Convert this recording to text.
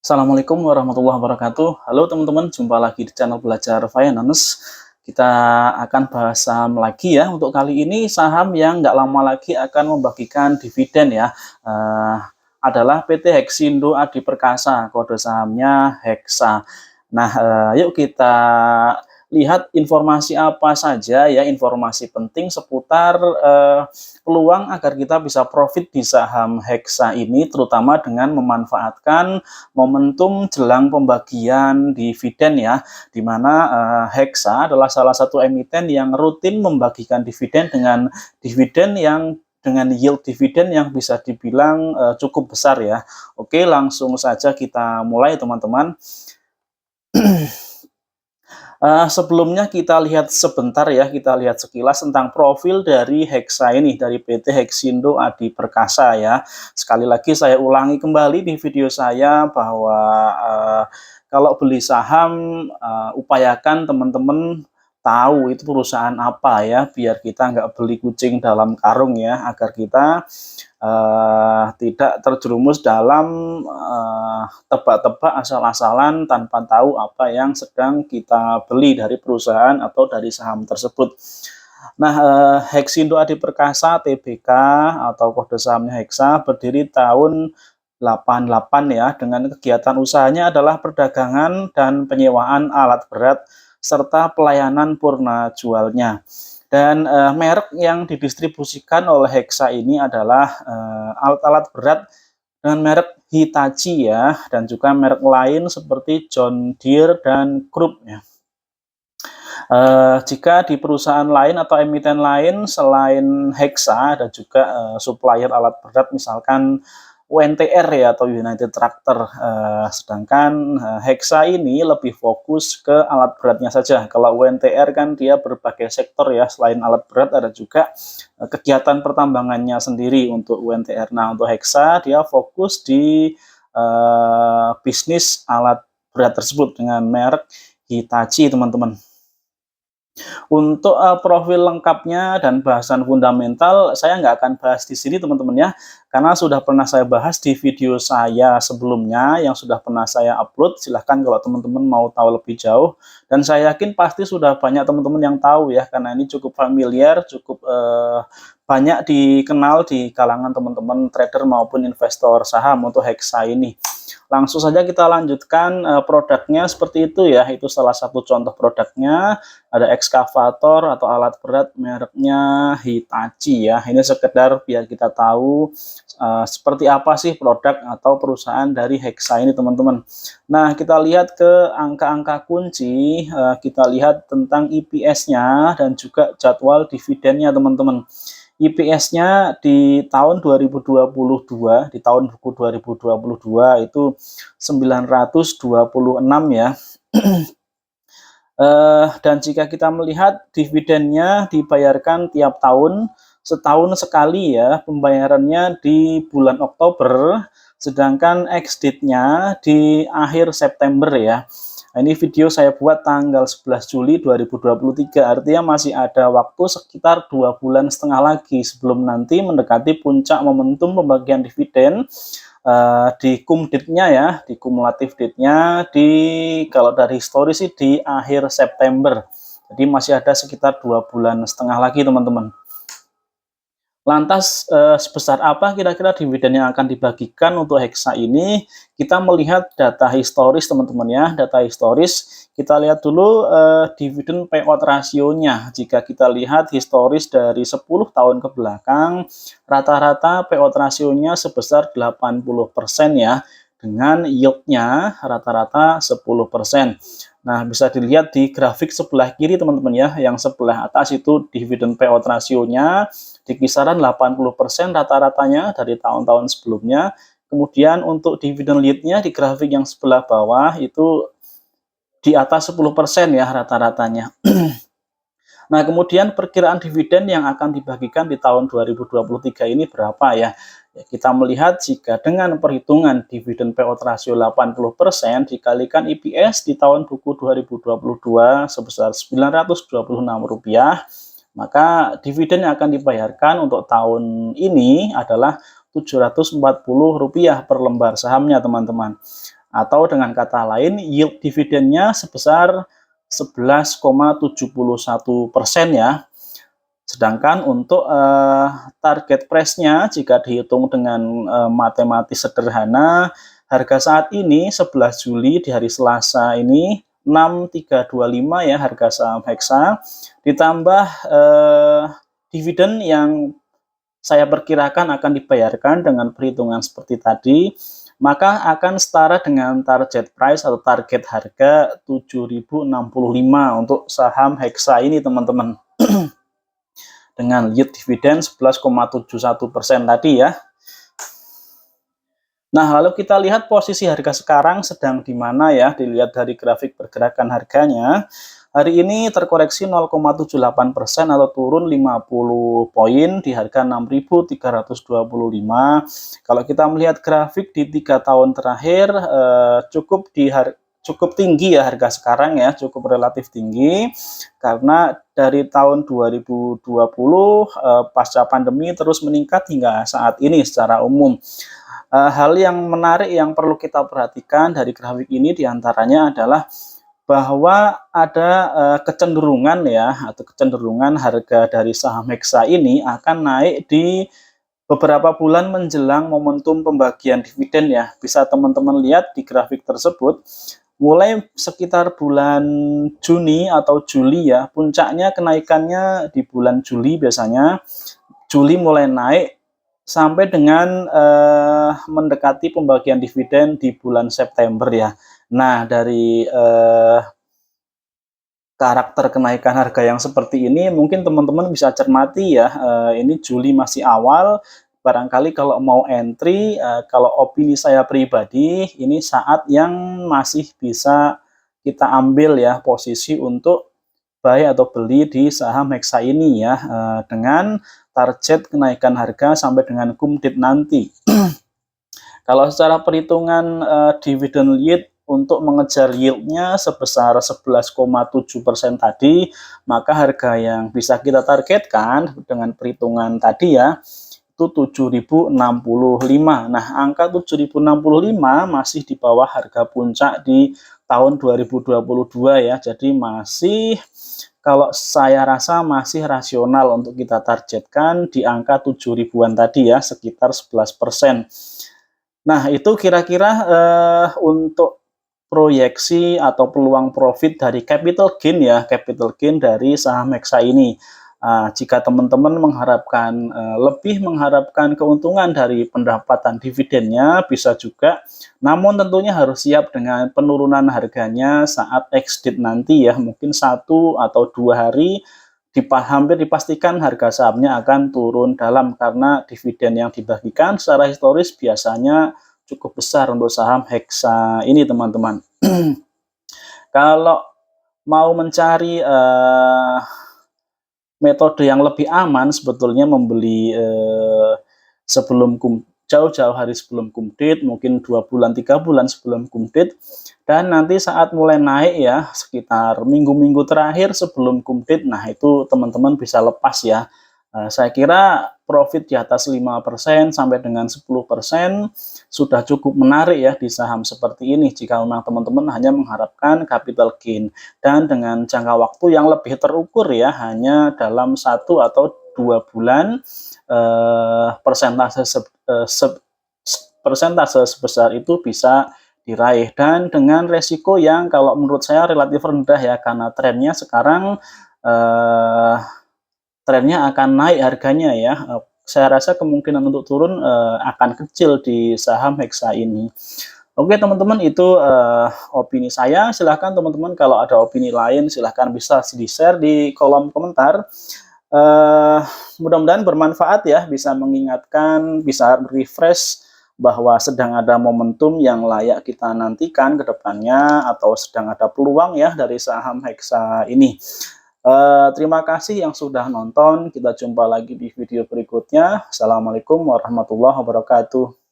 Assalamualaikum warahmatullahi wabarakatuh. Halo teman-teman, jumpa lagi di channel Belajar Finance. Kita akan bahas saham lagi ya. Untuk kali ini saham yang nggak lama lagi akan membagikan dividen ya. Eh, adalah PT Hexindo Adi Perkasa, kode sahamnya Hexa. Nah, yuk kita lihat informasi apa saja ya, informasi penting seputar peluang agar kita bisa profit di saham Hexa ini, terutama dengan memanfaatkan momentum jelang pembagian dividen ya, di mana Hexa adalah salah satu emiten yang rutin membagikan dividen dengan yield dividen yang bisa dibilang cukup besar ya. Oke, langsung saja kita mulai teman-teman. Sebelumnya kita lihat sebentar ya, kita lihat sekilas tentang profil dari Hexa ini, dari PT Hexindo Adi Perkasa ya. Sekali lagi saya ulangi kembali di video saya bahwa kalau beli saham, upayakan teman-teman tahu itu perusahaan apa ya, biar kita nggak beli kucing dalam karung ya, agar kita tidak terjerumus dalam tebak-tebak asal-asalan tanpa tahu apa yang sedang kita beli dari perusahaan atau dari saham tersebut. Nah, Hexindo Adi Perkasa Tbk atau kode sahamnya Hexa berdiri tahun 88 ya, dengan kegiatan usahanya adalah perdagangan dan penyewaan alat berat serta pelayanan purna jualnya. Dan merek yang didistribusikan oleh Hexa ini adalah alat-alat berat dengan merek Hitachi ya, dan juga merek lain seperti John Deere dan Krupp ya. Jika di perusahaan lain atau emiten lain selain Hexa ada juga supplier alat berat, misalkan UNTR ya atau United Tractor, sedangkan Hexa ini lebih fokus ke alat beratnya saja. Kalau UNTR kan dia berbagai sektor ya, selain alat berat ada juga kegiatan pertambangannya sendiri untuk UNTR. Nah, untuk Hexa dia fokus di bisnis alat berat tersebut dengan merek Hitachi teman-teman. Untuk profil lengkapnya dan bahasan fundamental saya nggak akan bahas di sini teman-teman ya, karena sudah pernah saya bahas di video saya sebelumnya yang sudah pernah saya upload. Silahkan kalau teman-teman mau tahu lebih jauh, dan saya yakin pasti sudah banyak teman-teman yang tahu ya, karena ini cukup familiar, cukup banyak dikenal di kalangan teman-teman trader maupun investor saham untuk Hexa ini. Langsung saja kita lanjutkan produknya seperti itu ya, itu salah satu contoh produknya. Ada ekskavator atau alat berat mereknya Hitachi ya. Ini sekedar biar kita tahu seperti apa sih produk atau perusahaan dari Hexa ini teman-teman. Nah, kita lihat ke angka-angka kunci, kita lihat tentang EPS-nya dan juga jadwal dividennya teman-teman. EPS-nya di tahun 2022, di tahun buku 2022 itu 926 ya. Dan jika kita melihat dividennya dibayarkan tiap tahun, setahun sekali ya, pembayarannya di bulan Oktober, sedangkan ex-date-nya di akhir September ya. Nah, ini video saya buat tanggal 11 Juli 2023, artinya masih ada waktu sekitar 2,5 bulan lagi sebelum nanti mendekati puncak momentum pembagian dividen. Di cum date-nya ya, di kumulatif date-nya kalau dari historis sih di akhir September. Jadi masih ada sekitar 2,5 bulan lagi teman-teman. Lantas sebesar apa kira-kira dividen yang akan dibagikan untuk Hexa ini? Kita melihat data historis teman-teman ya, data historis. Kita lihat dulu dividen payout rasionya. Jika kita lihat historis dari 10 tahun ke belakang, rata-rata payout rasionya sebesar 80% ya, dengan yield-nya rata-rata 10%. Nah, bisa dilihat di grafik sebelah kiri teman-teman ya, yang sebelah atas itu dividen payout rasionya di kisaran 80% rata-ratanya dari tahun-tahun sebelumnya. Kemudian untuk dividen yield-nya di grafik yang sebelah bawah itu di atas 10% ya rata-ratanya. Nah, kemudian perkiraan dividen yang akan dibagikan di tahun 2023 ini berapa ya? Kita melihat jika dengan perhitungan dividen payout rasio 80% dikalikan EPS di tahun buku 2022 sebesar Rp926, maka dividen yang akan dibayarkan untuk tahun ini adalah Rp740 per lembar sahamnya teman-teman. atau dengan kata lain yield dividennya sebesar 11,71% ya. Sedangkan untuk target price-nya jika dihitung dengan matematis sederhana, harga saat ini 11 Juli di hari Selasa ini 6325 ya harga saham Hexa, ditambah dividen yang saya perkirakan akan dibayarkan dengan perhitungan seperti tadi, maka akan setara dengan target price atau target harga 7.065 untuk saham Hexa ini teman-teman. Dengan yield dividen 11,71% tadi ya. Nah, lalu kita lihat posisi harga sekarang sedang di mana ya, dilihat dari grafik pergerakan harganya. Hari ini terkoreksi 0,78% atau turun 50 poin di harga 6.325. Kalau kita melihat grafik di 3 tahun terakhir cukup tinggi ya harga sekarang ya, cukup relatif tinggi karena dari tahun 2020 pasca pandemi terus meningkat hingga saat ini secara umum. Hal yang menarik yang perlu kita perhatikan dari grafik ini diantaranya adalah bahwa ada kecenderungan ya atau kecenderungan harga dari saham Hexa ini akan naik di beberapa bulan menjelang momentum pembagian dividen ya. Bisa teman-teman lihat di grafik tersebut. Mulai sekitar bulan Juni atau Juli ya, puncaknya kenaikannya di bulan Juli biasanya. Juli mulai naik sampai dengan mendekati pembagian dividen di bulan September ya. Nah, dari karakter kenaikan harga yang seperti ini mungkin teman-teman bisa cermati ya, ini Juli masih awal. Barangkali kalau mau entry, kalau opini saya pribadi, ini saat yang masih bisa kita ambil ya posisi untuk buy atau beli di saham Hexa ini ya, dengan target kenaikan harga sampai dengan kumdit nanti. Kalau secara perhitungan dividend yield untuk mengejar yieldnya sebesar 11,7% tadi, maka harga yang bisa kita targetkan dengan perhitungan tadi ya, itu 7.065. Nah, angka 7.065 masih di bawah harga puncak di tahun 2022 ya. Jadi masih, kalau saya rasa masih rasional untuk kita targetkan di angka 7 ribuan tadi ya, sekitar 11%. Nah, itu kira-kira untuk proyeksi atau peluang profit dari capital gain ya, capital gain dari saham Hexa ini. Jika teman-teman mengharapkan lebih mengharapkan keuntungan dari pendapatan dividennya bisa juga, namun tentunya harus siap dengan penurunan harganya saat exit nanti ya, mungkin 1 atau 2 hari hampir dipastikan harga sahamnya akan turun dalam karena dividen yang dibagikan secara historis biasanya cukup besar untuk saham Hexa ini teman-teman. Kalau mau mencari metode yang lebih aman sebetulnya membeli sebelum jauh-jauh hari sebelum kumdit, mungkin 2 bulan 3 bulan sebelum kumdit, dan nanti saat mulai naik ya sekitar minggu-minggu terakhir sebelum kumdit, nah itu teman-teman bisa lepas ya. Saya kira profit di atas 5% sampai dengan 10% sudah cukup menarik ya di saham seperti ini jika memang teman-teman hanya mengharapkan capital gain, dan dengan jangka waktu yang lebih terukur ya, hanya dalam 1 atau 2 bulan persentase sebesar itu bisa diraih, dan dengan resiko yang kalau menurut saya relatif rendah ya, karena trennya sekarang trennya akan naik harganya ya. Saya rasa kemungkinan untuk turun akan kecil di saham Hexa ini. Oke teman-teman, itu opini saya. Silahkan teman-teman kalau ada opini lain silahkan bisa di-share di kolom komentar. Mudah-mudahan bermanfaat ya, bisa mengingatkan, bisa refresh bahwa sedang ada momentum yang layak kita nantikan ke depannya, atau sedang ada peluang ya dari saham Hexa ini. Terima kasih yang sudah nonton. Kita jumpa lagi di video berikutnya. Assalamualaikum warahmatullahi wabarakatuh.